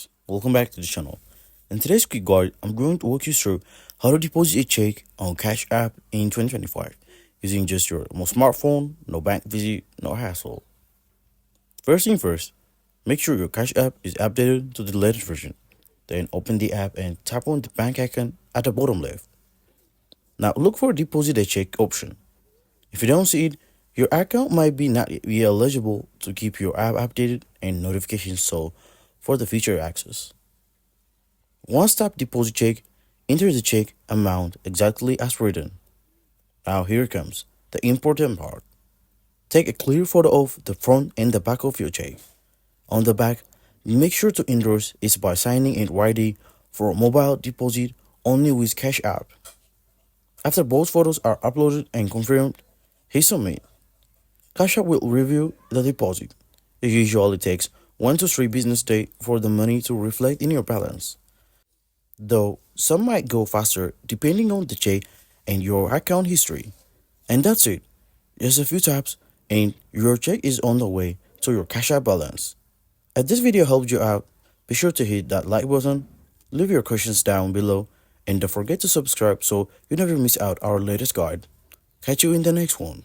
guys, welcome back to the channel. In today's quick guide, I'm going to walk you through how to deposit a check on Cash App in 2025 using just your smartphone, no bank visit, no hassle. First thing first, make sure your Cash App is updated to the latest version. Then open the app and tap on the bank icon at the bottom left. Now look for deposit a check option. If you don't see it, your account might be not be eligible to keep your app updated and notifications so for the future access. Once tap deposit check, enter the check amount exactly as written. Now here comes the important part. Take a clear photo of the front and the back of your check. On the back, make sure to endorse it by signing it ready for mobile deposit only with Cash App. After both photos are uploaded and confirmed, hit submit. Cash App will review the deposit. It usually takes 1 to 3 business days for the money to reflect in your balance. Though some might go faster depending on the check and your account history. And that's it. Just a few taps and your check is on the way to your Cash App balance. If this video helped you out, be sure to hit that like button, leave your questions down below, and don't forget to subscribe so you never miss out our latest guide. Catch you in the next one.